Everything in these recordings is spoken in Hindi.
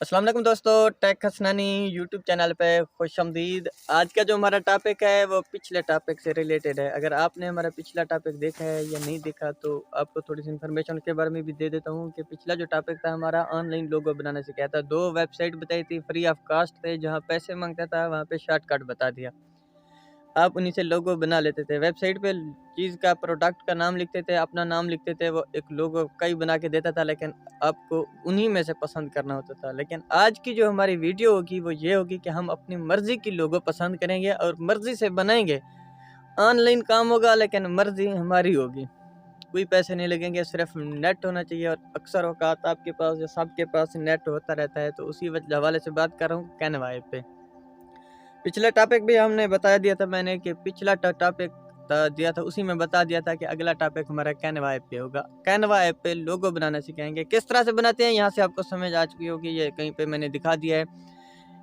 अस्सलाम वालेकुम दोस्तों, टेक हसनानी यूट्यूब चैनल पे खुशामदीद। आज का जो हमारा टॉपिक है वो पिछले टॉपिक से रिलेटेड है। अगर आपने हमारा पिछला टॉपिक देखा है या नहीं देखा तो आपको थोड़ी सी इन्फॉर्मेशन के बारे में भी दे देता हूँ कि पिछला जो टॉपिक था हमारा ऑनलाइन लोगो बनाने से क्या था। 2 वेबसाइट बताई थी, फ्री ऑफ कास्ट थे, जहाँ पैसे मांगता था वहाँ पे शॉर्टकट बता दिया। आप उन्हीं से लोगो बना लेते थे। वेबसाइट पे चीज़ का, प्रोडक्ट का नाम लिखते थे, अपना नाम लिखते थे, वो एक लोगो कई बना के देता था, लेकिन आपको उन्हीं में से पसंद करना होता था। लेकिन आज की जो हमारी वीडियो होगी वो ये होगी कि हम अपनी मर्ज़ी की लोगो पसंद करेंगे और मर्ज़ी से बनाएंगे। ऑनलाइन काम होगा लेकिन मर्ज़ी हमारी होगी। कोई पैसे नहीं लगेंगे, सिर्फ नेट होना चाहिए। और अक्सर औकात आपके पास या सबके पास नेट होता रहता है, तो उसी हवाले से बात कर रहा हूँ कैनवा ऐप पे। पिछला टॉपिक भी हमने बता दिया था मैंने कि पिछला टॉपिक दिया था, उसी में बता दिया था कि अगला टॉपिक हमारा कैनवा ऐप पे होगा। कैनवा ऐप पे लोगो बनाना सिखाएंगे, किस तरह से बनाते हैं यहाँ से आपको समझ आ चुकी होगी। ये कहीं पे मैंने दिखा दिया है,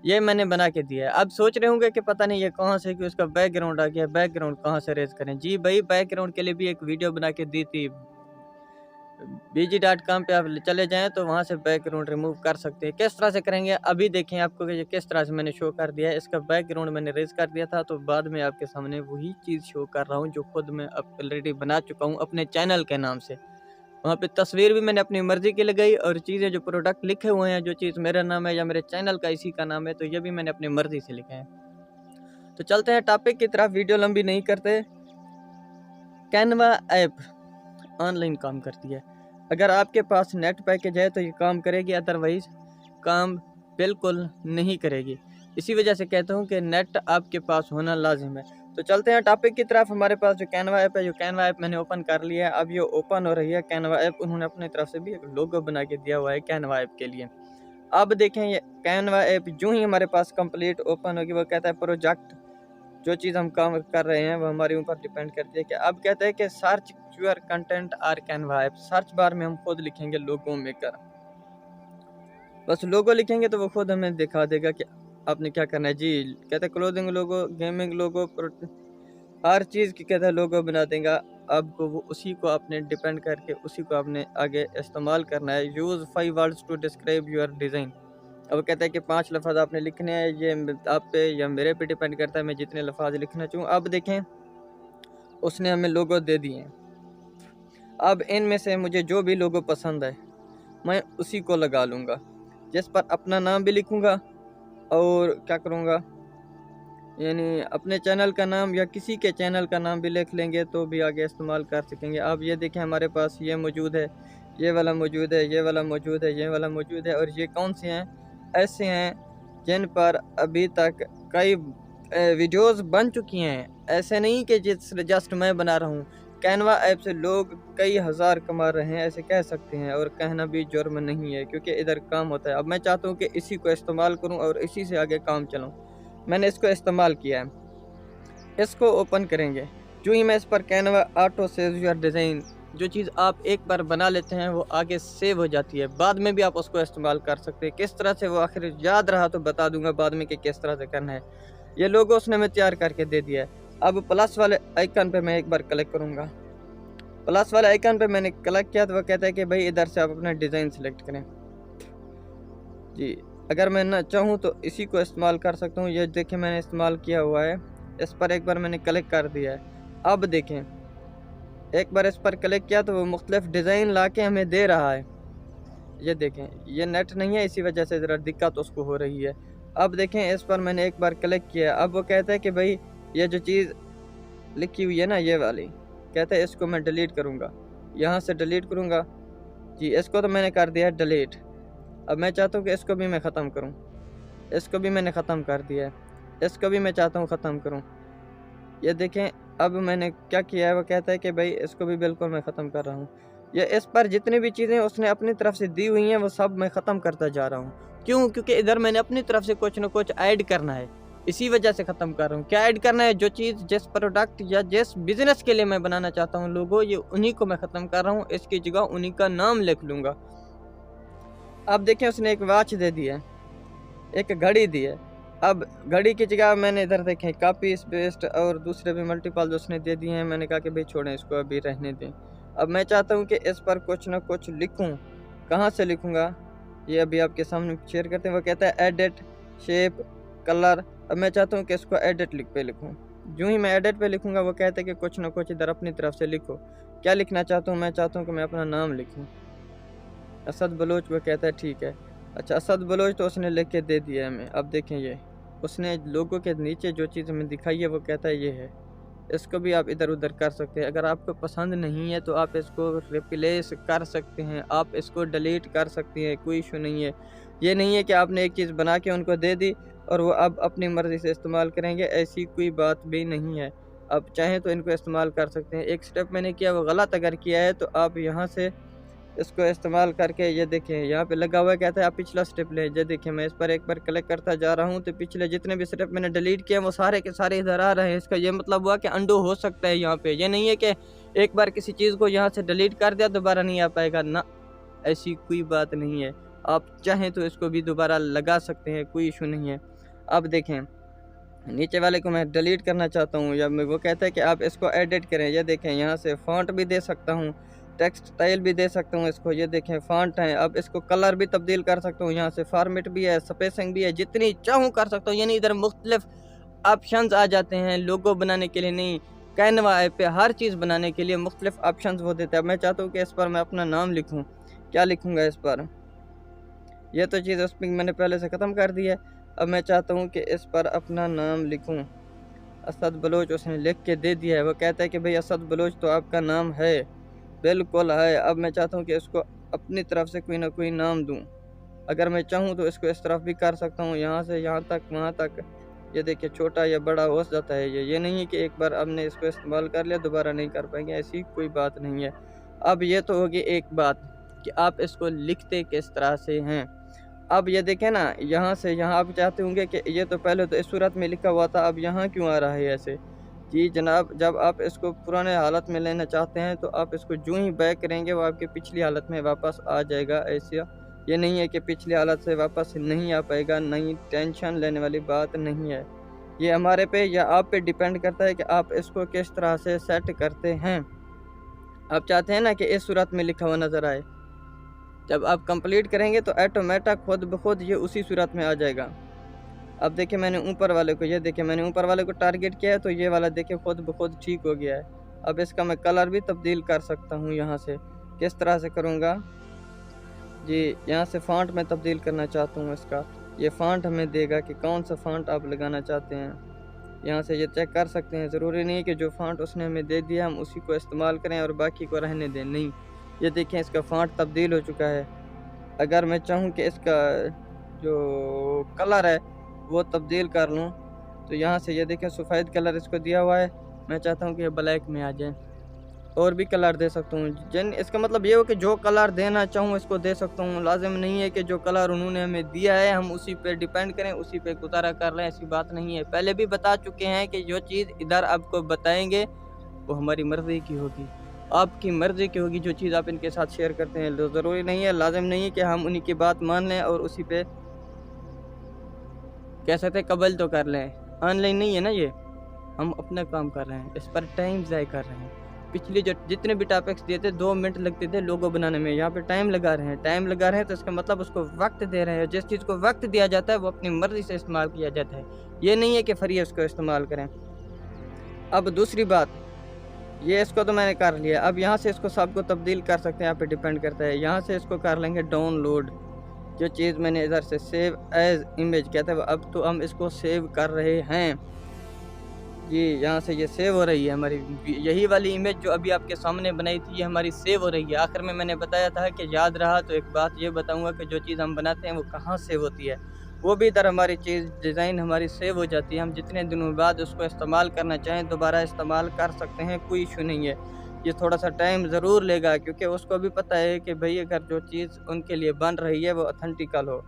ये मैंने बना के दिया है। अब सोच रहे होंगे कि पता नहीं ये कहाँ से कि उसका बैकग्राउंड आ गया, बैकग्राउंड कहाँ से रेज करें। जी भाई, बैकग्राउंड के लिए भी एक वीडियो बना के दी थी। bg.com पे आप चले जाएँ तो वहाँ से बैकग्राउंड रिमूव कर सकते हैं। किस तरह से करेंगे अभी देखें आपको कि ये किस तरह से मैंने शो कर दिया है। इसका बैकग्राउंड मैंने रेज़ कर दिया था, तो बाद में आपके सामने वही चीज़ शो कर रहा हूँ जो खुद मैं ऑलरेडी बना चुका हूँ अपने चैनल के नाम से। वहाँ पे तस्वीर भी मैंने अपनी मर्ज़ी की लगाई और चीज़ें जो प्रोडक्ट लिखे हुए हैं, जो चीज़ मेरा नाम है या मेरे चैनल का इसी का नाम है, तो ये भी मैंने अपनी मर्ज़ी से लिखा है। तो चलते हैं टॉपिक की तरफ, वीडियो लंबी नहीं करते। कैनवा ऐप ऑनलाइन काम करती है। अगर आपके पास नेट पैकेज है तो ये काम करेगी, अदरवाइज़ काम बिल्कुल नहीं करेगी। इसी वजह से कहता हूँ कि नेट आपके पास होना लाजिम है। तो चलते हैं टॉपिक की तरफ। हमारे पास जो कैनवा ऐप है, जो कैनवा ऐप मैंने ओपन कर लिया है। अब ये ओपन हो रही है कैनवा ऐप। उन्होंने अपनी तरफ से भी एक लोगो बना के दिया हुआ है कैनवा ऐप के लिए। अब देखें, ये कैनवा ऐप जो ही हमारे पास कंप्लीट ओपन होगी, वो कहता है प्रोजेक्ट। जो चीज़ हम काम कर रहे हैं वो हमारे ऊपर डिपेंड करती है। कि अब कहते हैं कि search your content or Canva app. Search bar में हम खुद लिखेंगे लोगो मेकर, बस लोगो लिखेंगे तो वो खुद हमें दिखा देगा कि आपने क्या करना है। जी कहते हैं क्लोथिंग लोगो, गेमिंग लोगो, हर चीज़ की कहता है लोगो बना देगा। अब वो उसी को आपने डिपेंड करके उसी को आपने आगे इस्तेमाल करना है। Use 5 words to describe your design. अब कहता है कि 5 लफ्ज़ आपने लिखने हैं। ये आप पे या मेरे पे डिपेंड करता है मैं जितने लफ्ज़ लिखना चाहूँ। अब देखें, उसने हमें लोगो दे दिए हैं। अब इनमें से मुझे जो भी लोगो पसंद है मैं उसी को लगा लूँगा, जिस पर अपना नाम भी लिखूँगा और क्या करूँगा, यानी अपने चैनल का नाम या किसी के चैनल का नाम भी लिख लेंगे तो भी आगे इस्तेमाल कर सकेंगे। अब ये देखें, हमारे पास ये मौजूद है, ये वाला मौजूद है, ये वाला मौजूद है, ये वाला मौजूद है। और ये कौन से हैं? ऐसे हैं जिन पर अभी तक कई वीडियोस बन चुकी हैं। ऐसे नहीं कि जस्ट मैं बना रहा हूँ। कैनवा ऐप से लोग कई हज़ार कमा रहे हैं, ऐसे कह सकते हैं। और कहना भी जुर्म नहीं है, क्योंकि इधर काम होता है। अब मैं चाहता हूँ कि इसी को इस्तेमाल करूँ और इसी से आगे काम चलाऊँ। मैंने इसको इस्तेमाल किया है। इसको ओपन करेंगे, जो ही मैं इस पर Canva auto save your design, जो चीज़ आप एक बार बना लेते हैं वो आगे सेव हो जाती है। बाद में भी आप उसको इस्तेमाल कर सकते हैं। किस तरह से वो आखिर याद रहा तो बता दूंगा बाद में कि किस तरह से करना है। ये लोगो उसने हमें तैयार करके दे दिया है। अब प्लस वाले आइकन पे मैं एक बार क्लिक करूँगा। प्लस वाले आइकन पे मैंने क्लिक किया तो वो कहता है कि भाई इधर से आप अपना डिज़ाइन सेलेक्ट करें। जी, अगर मैं ना चाहूँ तो इसी को इस्तेमाल कर सकता हूँ। ये देखिए मैंने इस्तेमाल किया हुआ है। इस पर एक बार मैंने क्लिक कर दिया है। अब देखें, एक बार इस पर क्लिक किया तो वो मुख्तलिफ डिज़ाइन ला के हमें दे रहा है। ये देखें, ये नेट नहीं है, इसी वजह से ज़रा दिक्कत उसको हो रही है। अब देखें, इस पर मैंने एक बार क्लिक किया। अब वो कहता है कि भाई ये जो चीज़ लिखी हुई है ना, ये वाली, कहता है इसको मैं डिलीट करूँगा। यहाँ से डिलीट करूँगा। जी, इसको तो मैंने कर दिया है डिलीट। अब मैं चाहता हूँ कि इसको भी मैं ख़त्म करूँ। इसको भी मैंने ख़त्म कर दिया है। इसको भी मैं चाहता हूँ ख़त्म करूँ। ये देखें, अब मैंने क्या किया है, वो कहता है कि भाई इसको भी बिल्कुल मैं ख़त्म कर रहा हूँ। ये इस पर जितनी भी चीज़ें उसने अपनी तरफ से दी हुई हैं वो सब मैं ख़त्म करता जा रहा हूँ। क्यों? क्योंकि इधर मैंने अपनी तरफ से कुछ ना कुछ ऐड करना है, इसी वजह से ख़त्म कर रहा हूँ। क्या ऐड करना है? जो चीज़ जिस प्रोडक्ट या जिस बिज़नेस के लिए मैं बनाना चाहता हूँ लोगो, ये उन्हीं को मैं ख़त्म कर रहा हूँ। इसकी जगह उन्हीं का नाम लिख लूँगा। अब देखें, उसने एक वॉच दे दी है, एक घड़ी दी है। अब घड़ी की जगह मैंने इधर देखें कॉपी पेस्ट और दूसरे भी मल्टीपल जो उसने दे दिए हैं। मैंने कहा कि भाई छोड़ें, इसको अभी रहने दें। अब मैं चाहता हूँ कि इस पर कुछ ना कुछ लिखूँ। कहाँ से लिखूँगा? ये अभी आपके सामने शेयर करते हैं। वो कहता है एडिट शेप कलर। अब मैं चाहता हूँ कि इसको एडिट पे लिखूँ। जो ही मैं एडिट पे लिखूँगा वो कहता है कि कुछ ना कुछ इधर अपनी तरफ से लिखो। क्या लिखना चाहता हूँ? मैं चाहता हूँ कि मैं अपना नाम लिखूँ, असद बलोच। वो कहता है ठीक है। अच्छा, असद बलोच तो उसने लिख के दे दिया है हमें। अब देखें, ये उसने लोगों के नीचे जो चीज़ हमें दिखाई है वो कहता है ये है। इसको भी आप इधर उधर कर सकते हैं। अगर आपको पसंद नहीं है तो आप इसको रिप्लेस कर सकते हैं, आप इसको डिलीट कर सकते हैं, कोई इशू नहीं है। ये नहीं है कि आपने एक चीज़ बना के उनको दे दी और वो अब अपनी मर्ज़ी से इस्तेमाल करेंगे, ऐसी कोई बात भी नहीं है। आप चाहें तो इनको इस्तेमाल कर सकते हैं। एक स्टेप मैंने किया वो गलत अगर किया है तो आप यहाँ से इसको इस्तेमाल करके, ये देखें यहाँ पे लगा हुआ है, कहता है आप पिछला स्टेप लें। ये देखिए मैं इस पर एक बार क्लिक करता जा रहा हूँ तो पिछले जितने भी स्टेप मैंने डिलीट किए वो सारे के सारे इधर आ रहे हैं। इसका ये मतलब हुआ कि अंडू हो सकता है यहाँ पे। ये नहीं है कि एक बार किसी चीज़ को यहाँ से डिलीट कर दिया दोबारा नहीं आ पाएगा ना, ऐसी कोई बात नहीं है। आप चाहें तो इसको भी दोबारा लगा सकते हैं, कोई इशू नहीं है। अब देखें नीचे वाले को मैं डिलीट करना चाहता हूँ, या वो कहता है कि आप इसको एडिट करें। ये देखें यहाँ से फ़ॉन्ट भी दे सकता हूँ, टेक्स्ट स्टाइल भी दे सकता हूँ इसको। ये देखें फ़ॉन्ट है। अब इसको कलर भी तब्दील कर सकता हूँ, यहाँ से फॉर्मेट भी है, स्पेसिंग भी है, जितनी चाहूँ कर सकता हूँ। यानी इधर मुख्तलिफ ऑप्शंस आ जाते हैं लोगो बनाने के लिए। नहीं, कैनवा ऐप पे हर चीज़ बनाने के लिए मुख्तलिफ ऑप्शंस वो देता है। मैं चाहता हूँ कि इस पर मैं अपना नाम लिखूँ। क्या लिखूँगा इस पर? ये तो चीज़ उसमें मैंने पहले से ख़त्म कर दी है। अब मैं चाहता हूँ कि इस पर अपना नाम लिखूँ। असद बलोच उसने लिख के दे दिया है। वो कहता है कि भाई असद बलोच तो आपका नाम है, बिल्कुल है। अब मैं चाहता हूँ कि इसको अपनी तरफ से कोई ना कोई नाम दूँ। अगर मैं चाहूँ तो इसको इस तरफ भी कर सकता हूँ, यहाँ से यहाँ तक, वहाँ तक। ये देखिए छोटा या बड़ा हो जाता है। ये नहीं है कि एक बार हमने इसको इस्तेमाल कर लिया दोबारा नहीं कर पाएंगे, ऐसी कोई बात नहीं है। अब ये तो होगी एक बात कि आप इसको लिखते किस तरह से हैं। अब ये देखें ना, यहाँ से यहाँ आप चाहते होंगे कि ये तो पहले तो इस सूरत में लिखा हुआ था, अब यहाँ क्यों आ रहा है ऐसे? जी जनाब, जब आप इसको पुराने हालत में लेना चाहते हैं तो आप इसको जो ही बैक करेंगे वो आपकी पिछली हालत में वापस आ जाएगा। ऐसा ये नहीं है कि पिछली हालत से वापस नहीं आ पाएगा, नहीं, टेंशन लेने वाली बात नहीं है। ये हमारे पे या आप पे डिपेंड करता है कि आप इसको किस तरह से सेट करते हैं। आप चाहते हैं ना कि इस सूरत में लिखा हुआ नज़र आए, जब आप कंप्लीट करेंगे तो ऑटोमेटिक खुद ब खुद ये उसी सूरत में आ जाएगा। अब देखिए मैंने ऊपर वाले को, ये देखिए मैंने ऊपर वाले को टारगेट किया है तो ये वाला देखिए खुद ब खुद ठीक हो गया है। अब इसका मैं कलर भी तब्दील कर सकता हूँ। यहाँ से किस तरह से करूँगा जी, यहाँ से फ़ॉन्ट में तब्दील करना चाहता हूँ इसका। ये फ़ॉन्ट हमें देगा कि कौन सा फ़ॉन्ट आप लगाना चाहते हैं। यहाँ से ये चेक कर सकते हैं। ज़रूरी नहीं है कि जो फ़ॉन्ट उसने हमें दे दिया हम उसी को इस्तेमाल करें और बाकी को रहने दें, नहीं। ये देखें इसका फ़ॉन्ट तब्दील हो चुका है। अगर मैं चाहूँ कि इसका जो कलर है वो तब्दील कर लूँ तो यहाँ से ये देखें सफ़ेद कलर इसको दिया हुआ है। मैं चाहता हूँ कि ये ब्लैक में आ जाए, और भी कलर दे सकता हूँ। जिन इसका मतलब ये हो कि जो कलर देना चाहूँ इसको दे सकता हूँ। लाजिम नहीं है कि जो कलर उन्होंने हमें दिया है हम उसी पे डिपेंड करें, उसी पे गुजारा कर लें, ऐसी बात नहीं है। पहले भी बता चुके हैं कि जो चीज़ इधर आपको बताएंगे वो हमारी मर्ज़ी की होगी, आपकी मर्ज़ी की होगी। जो चीज़ आप इनके साथ शेयर करते हैं ज़रूरी नहीं है, लाजिम नहीं है कि हम उन्हीं की बात मान लें और उसी पे कह सकते हैं कबल तो कर लें। ऑनलाइन नहीं है ना ये, हम अपना काम कर रहे हैं, इस पर टाइम ज़ाय कर रहे हैं। पिछले जो जितने भी टॉपिक्स दिए थे 2 मिनट लगते थे लोगो बनाने में, यहाँ पे टाइम लगा रहे हैं तो इसका मतलब उसको वक्त दे रहे हैं। जिस चीज़ को वक्त दिया जाता है वो अपनी मर्ज़ी से इस्तेमाल किया जाता है, ये नहीं है कि फ्री उसको इस्तेमाल करें। अब दूसरी बात, ये इसको तो मैंने कर लिया। अब यहाँ से इसको सबको तब्दील कर सकते हैं, यहाँ पे डिपेंड करता है। यहाँ से इसको कर लेंगे डाउनलोड। जो चीज़ मैंने इधर से सेव एज इमेज कहते हैं, अब तो हम इसको सेव कर रहे हैं जी। यहाँ से ये सेव हो रही है हमारी, यही वाली इमेज जो अभी आपके सामने बनाई थी ये हमारी सेव हो रही है। आखिर में मैंने बताया था कि याद रहा तो एक बात ये बताऊंगा कि जो चीज़ हम बनाते हैं वो कहाँ सेव होती है, वो भी इधर हमारी चीज़ डिज़ाइन हमारी सेव हो जाती है। हम जितने दिनों बाद उसको इस्तेमाल करना चाहें दोबारा इस्तेमाल कर सकते हैं, कोई इशू नहीं है। ये थोड़ा सा टाइम ज़रूर लेगा क्योंकि उसको भी पता है कि भाई अगर जो चीज़ उनके लिए बन रही है वो ऑथेंटिकल हो।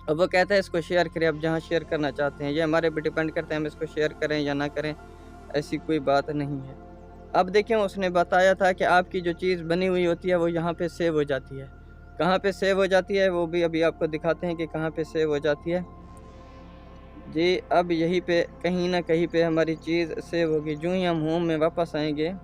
अब वो कहता है इसको शेयर करें, अब जहाँ शेयर करना चाहते हैं, ये हमारे पे डिपेंड करते हैं हम इसको शेयर करें या ना करें, ऐसी कोई बात नहीं है। अब देखिए उसने बताया था कि आपकी जो चीज़ बनी हुई होती है वो यहाँ पे सेव हो जाती है। कहाँ पे सेव हो जाती है वो भी अभी आपको दिखाते हैं कि कहाँ पे सेव हो जाती है जी। अब यहीं पे कहीं ना कहीं पे हमारी चीज़ सेव होगी। जो ही हम होम में वापस आएंगे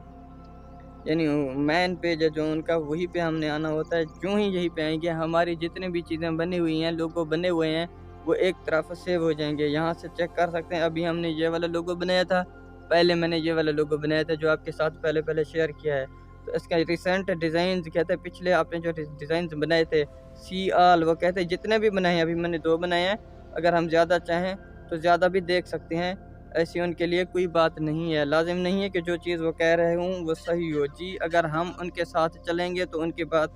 यानी मेन पेज है जो उनका, वहीं पे हमने आना होता है। जो ही यहीं पे आएंगे हमारी जितनी भी चीज़ें बनी हुई हैं, लोगो बने हुए हैं, वो एक तरफ सेव हो जाएंगे। यहाँ से चेक कर सकते हैं। अभी हमने ये वाला लोगो बनाया था, पहले मैंने ये वाला लोगो बनाया था जो आपके साथ पहले शेयर किया है। तो इसका रिसेंट डिज़ाइंस कहते हैं, पिछले आपने जो डिज़ाइंस बनाए थे सी ऑल, वो कहते हैं जितने भी बनाए हैं, अभी मैंने 2 बनाए हैं, अगर हम ज़्यादा चाहें तो ज़्यादा भी देख सकते हैं। ऐसी उनके लिए कोई बात नहीं है, लाज़िम नहीं है कि जो चीज़ वो कह रहे हों वो सही हो। जी, अगर हम उनके साथ चलेंगे तो उनकी बात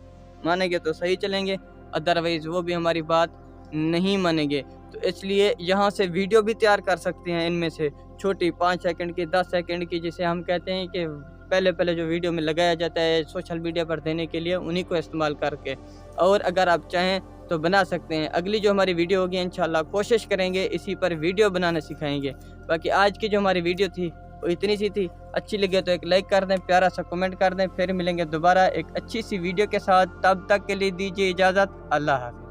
मानेंगे तो सही चलेंगे, अदरवाइज़ वो भी हमारी बात नहीं मानेंगे। तो इसलिए यहाँ से वीडियो भी तैयार कर सकते हैं, इनमें से छोटी 5 सेकंड की, 10 सेकंड की, जिसे हम कहते हैं कि पहले जो वीडियो में लगाया जाता है सोशल मीडिया पर देने के लिए, उन्हीं को इस्तेमाल करके। और अगर आप चाहें तो बना सकते हैं। अगली जो हमारी वीडियो होगी इंशाल्लाह कोशिश करेंगे इसी पर वीडियो बनाना सिखाएंगे। बाकी आज की जो हमारी वीडियो थी वो इतनी सी थी। अच्छी लगे तो एक लाइक कर दें, प्यारा सा कमेंट कर दें। फिर मिलेंगे दोबारा एक अच्छी सी वीडियो के साथ, तब तक के लिए दीजिए इजाज़त। अल्लाह हाफ़िज़।